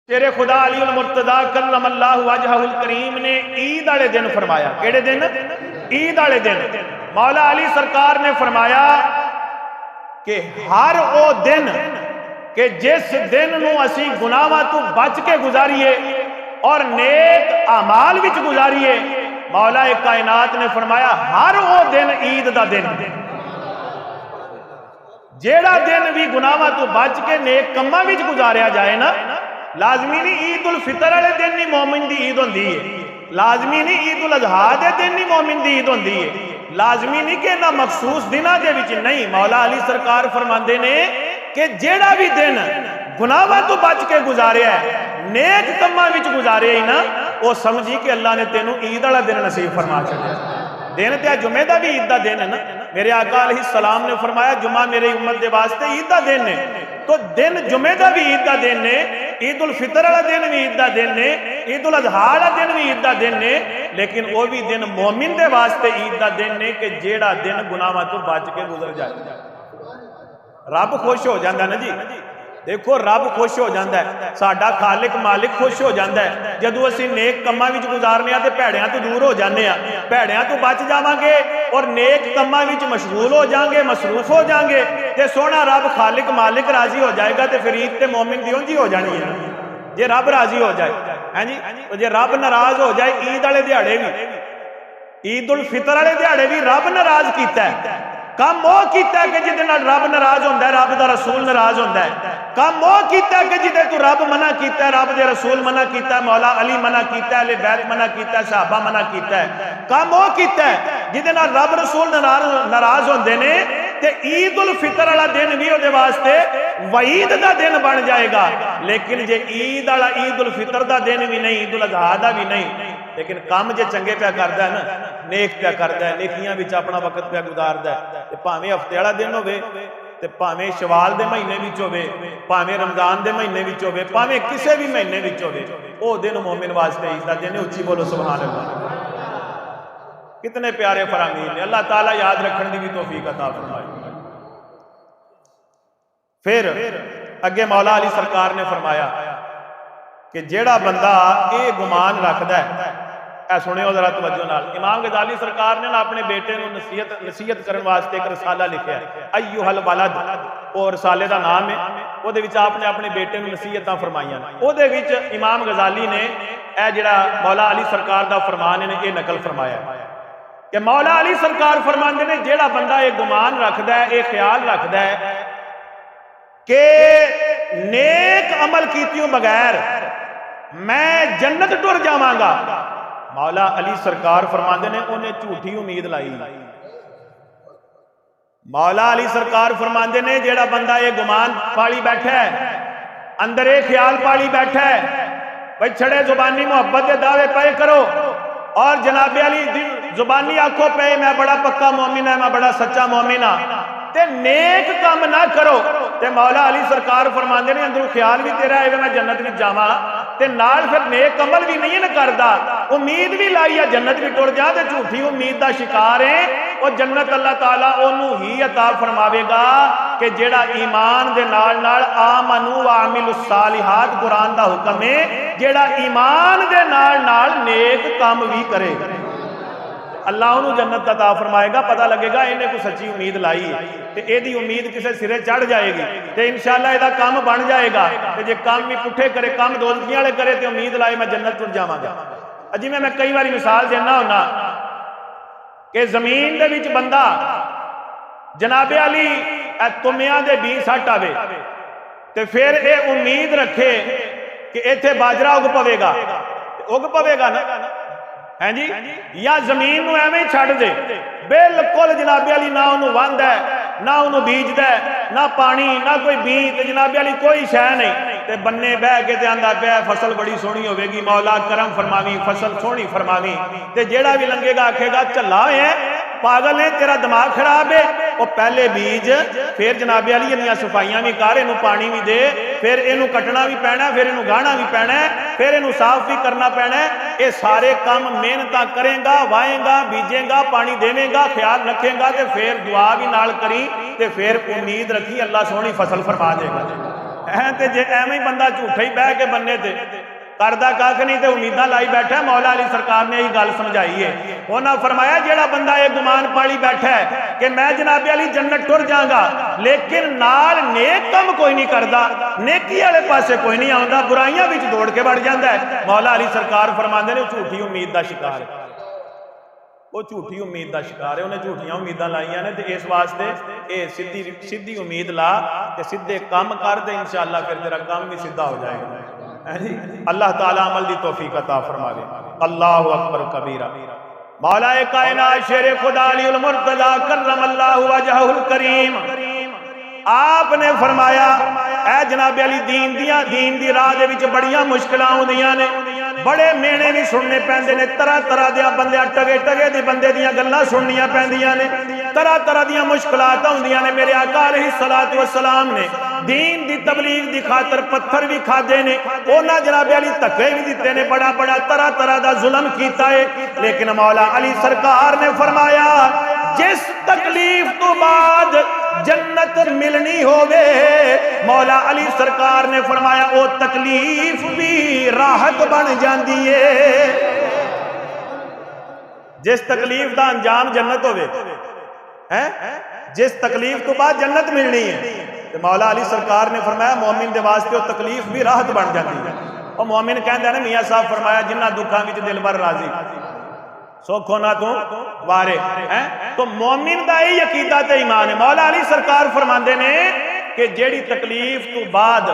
شیر خدا علی المرتضی کرم اللہ وجہہ الکریم نے عید والے دن فرمایا. کیڑے دن؟ عید والے دن. مولا علی سرکار نے فرمایا کہ ہر او دن کہ جس دن نو اسی گناہاں تو بچ کے گزاریے اور نیک اعمال وچ گزاریے، مولا کائنات نے فرمایا ہر او دن عید دا دن. جیڑا دن بھی گناہاں تو بچ کے نیک کماں وچ گزاریا جائے نا، لازمی نہیں عید الفطر والے دن نہیں مومن دی عید ہوندی ہے، لازمی نہیں عید الاضحیٰ دے دن نہیں مومن دی عید ہوندی ہے، لازمی نہیں کہ نہ مخصوص دنوں دے وچ نہیں. مولا علی سرکار فرماندے نے کہ جیڑا بھی دن گناہاں تو بچ کے گزاریا ہے، نیک کماں وچ گزاریا ہی نا، وہ سمجھی کہ اللہ نے تینوں عید والا دن نصیب فرما چھڈیا. دن تے جمعے دا بھی عید دا دن ہے نا. میرے آقا علیہ السلام نے فرمایا جمعہ میرے امت دے واسطے عید دا دن ہے، تو دن جمعے دا بھی عید دا دن ہے، عید الفطر والا دن بھی عید دا دن ہے، عید الاضحیٰ والا دن بھی عید دا دن ہے، لیکن وہ بھی دن مومن دے واسطے عید دا دن ہے کہ جیڑا دن گناہاں تو بچ کے گزر جائے. رب خوش ہو جاندہ نا جی. دیکھو رب خوش ہو جاندہ ہے، ساڈا خالق مالک خوش ہو جاندہ ہے جدو اسی نیک کماں وچ گزارنے ہیں تے بھیڑیاں تو دور ہو جانے ہیں، بھیڑیاں تو بچ جاواں گے اور نیک کماں وچ مشغول ہو جائیں گے، مصروف ہو جائیں گے تے سونا رب خالق مالک راضی ہو جائے گا تے پھر عید تے مومن دیوں جی ہو جانی ہے. جے رب راضی ہو جائے ہیں جی، جے رب ناراض ہو جائے عید والے دیہاڑے بھی، عید الفطر والے دیہاڑے بھی رب ناراض کیتا ہے. کم وہ کیتا ہے کہ جدے نال رب ناراض ہوندا ہے، رب دا رسول ناراض ہوندا ہے. کم وہ کیتا ہے کہ جدے تو رب منع کیتا ہے، رب دے رسول منع کیتا ہے، مولا علی منع کیتا ہے، اہل بیت منع کیتا ہے، صحابہ منع کیتا ہے. کم وہ کیتا ہے جدے نال رب رسول ناراض ہوندے نے تے عید الفطر والا دن بھی اودے واسطے وعید دا دن بن جائے گا. لیکن جے عید والا عید الفطر دا دن بھی نہیں، عید الاضحیٰ دا بھی نہیں، لیکن کام جے چنگے پیا کردا ہے نا، نیک پیا کردا ہے، نیکیاں وچ اپنا وقت پیا گزاردا ہے، تے بھاویں ہفتے والا دن ہوے تے بھاویں شوال دے مہینے وچ ہوے، بھاویں رمضان دے مہینے وچ ہوے، بھاویں کسے بھی مہینے وچ ہوے، او دن مومن واسطے عید دا دن ہے. اچھی بولو سبحان اللہ. کتنے پیارے فرامین نے، اللہ تعالیٰ یاد رکھن دی بھی توفیق عطا فرمائے. پھر اگے مولا علی سرکار نے فرمایا کہ جیڑا بندہ اے گمان رکھدا ہے، اے سنیو ذرا توجہ نال، امام غزالی سرکار نے اپنے بیٹے نو نصیحت کرن واسطے ایک رسالہ لکھیا ہے، ایھا الولد، اور رسالے دا نام ہے. او دے وچ آپ نے اپنے بیٹے نو نصیحتاں فرمائیاں. او دے وچ امام غزالی نے اے جڑا مولا علی سرکار دا فرمان ہے اے نقل فرمایا کہ مولا علی سرکار فرماندے نے جیڑا بندہ اے گمان رکھدا ہے، اے خیال رکھدا ہے کہ نیک عمل کیتیوں بغیر میں جنت ٹر جاواں گا، مولا علی سرکار فرماندے نے انہیں جھوٹی امید لائی. مولا علی سرکار فرماندے نے جیڑا بندہ یہ گمان پالی بیٹھا ہے، اندر ایک خیال پالی بیٹھا ہے، بھئی چھڑے زبانی محبت دے دعوے پائے کرو اور جناب علی زبانی آنکھوں پہ میں بڑا پکا مومن ہے، میں بڑا سچا مومن ہاں، تے نیک کام نہ کرو تے مولا علی سرکار فرماندے نے اندروں خیال بھی تیرا ہے میں جنت میں جاواں تے نال پھر نیک عمل بھی نہیں نہ کردا، امید بھی لائی ہے جنت بھی ٹر جا تے جھوٹی امید دا شکار ہے. اور جنت اللہ تعالیٰ انہوں ہی عطا فرماوے گا کہ جیڑا ایمان دے نال نال آمنو وعملوا الصالحات قرآن دا حکم ہے، جیڑا ایمان دے نال نال نیک کام بھی کرے اللہ انہوں جنت عطا فرمائے گا. پتہ لگے گا انہیں کو سچی امید لائی ہے تے اے دی امید کسے سرے چڑھ جائے گی تے انشاءاللہ اے دا کام بن جائے گا. تے جے کام بھی پٹھے کرے، کام دوزخیاں والے کرے تے امید لائے میں جنت ٹر جاواں گا. اجی میں کئی باری مثال دینا ہونا کہ زمین دے وچ بندہ جناب علی تمیاں دے بی سٹ آوے تے پھر اے امید رکھے کہ ایتھے باجرہ اگ پوے گا نا ہیں جی، یا زمین نو ایویں چھڑ دے بالکل جناب علی نہ انہوں واند ہے، نہ انہوں بیج دے، نہ پانی، نہ کوئی بیج، جناب علی کوئی شے نہیں تے بننے بہ کے تے آندا پیا فصل بڑی سونی ہوے گی، مولا کرم فرماویں، فصل سونی فرماویں، تے جیڑا بھی لنگے گا آکھے گا چلا ہے پاگل ہے تیرا دماغ خراب ہے. وہ پہلے بیج، پھر جناب علی انہاں صفائیاں بھی کر، انہوں پانی بھی دے، پھر انہوں کٹنا بھی پینا ہے، پھر انہوں گانا بھی پینا ہے، پھر انہوں صاف بھی کرنا پینا ہے. یہ سارے کام محنت کریں گا، وائیں گا، بیجیں گا، پانی دیویں گا، خیال رکھیں گا تے پھر دعا بھی نال کری تے پھر امید رکھی اللہ سونی فصل فرما دے گا. تے جے ایویں بندہ جھوٹا ہی بہ کے بننے تے کردا کھ نہیں تے امیداں لائی بیٹھا ہے، مولا علی سرکار نے یہی گل سمجھائی ہے۔ انہاں فرمایا جیڑا بندہ یہ گمان پالی بیٹھا ہے کہ میں جناب علی جنت ٹر جاؤں گا لیکن نال نیک کم کوئی نہیں کردا، نیکی والے پاسے کوئی نہیں آوندا، برائیاں وچ دوڑ کے بڑھ جاندا ہے، مولا علی سرکار فرماندے نے جھوٹی امید دا شکار ہے، وہ جھوٹی امید دا شکار ہے، انہیں جھوٹیاں امیداں لائیاں نے، تے اس واسطے اے سیدھی امید لا تے سیدھے کام کر دے، انشاءاللہ پھر تیرا کام بھی سیدھا ہو جائے گا۔ اللہ تعالیٰ عمل دی توفیق عطا فرما دے۔ اللہ اکبر کبیرہ۔ مولا کائنات شیر خدا علی المرتضی کرم اللہ وجہہ الکریم آپ نے فرمایا اے جناب علی دین دی راہ دے وچ بڑیاں مشکلاں ہوندیاں نے، بڑے مینے بھی سننے پیندے نے، طرح طرح دیا بندے ٹگے ٹگے دی بندے دیاں گلاں سننیاں پیندیاں نے، طرح طرح دیاں مشکلات ہوندیاں نے۔ میرے آقا علیہ السلام نے دین دی تبلیغ دی خاطر پتھر بھی کھادے نے، اونا جناب علی تکے بھی دیتے نے، بڑا بڑا طرح طرح دا ظلم کیتا ہے، لیکن مولا علی سرکار نے فرمایا جس تکلیف تو بعد جنت ملنی ہوگے، مولا علی سرکار نے فرمایا او تکلیف بھی راحت بن جاندی ہے۔ جس تکلیف دا انجام جنت ہوگے، جس تکلیف تو بعد جنت ملنی ہے، تو مولا علی سرکار نے فرمایا مومن دے واسطے وہ تکلیف بھی راحت بن جاتی ہے۔ اور مومن کہندے ہیں میاں صاحب فرمایا جنہ دکھاں وچ دل بر راضی سوکھو نہ تو وارے، تو مومن دا ہی عقیدہ تے ایمان ہے۔ مولا علی سرکار فرماندے نے کہ جیڑی تکلیف تو بعد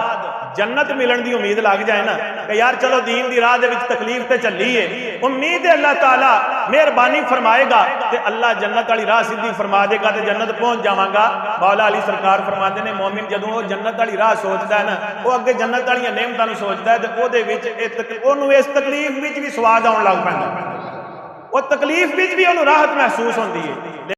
جنت ملن دی امید لگ جائے نا کہ یار چلو دین دی راہ دے وچ تکلیف تے چلی ہے، امید ہے اللہ تعالیٰ مہربانی فرمائے گا تے اللہ جنت والی راہ سیدھی فرما دے گا تے جنت پہنچ جاواں گا۔ مولا علی سرکار فرماندے نے مومن جدوں وہ جنت والی راہ سوچدا ہے نا، وہ اگے جنت والی نعمتاں نوں سوچدا ہے تے او دے وچ اونوں اس تکلیف وچ بھی سواد آن لگ پیندا، وہ تکلیف وچ بھی انہوں راحت محسوس ہوندی ہے۔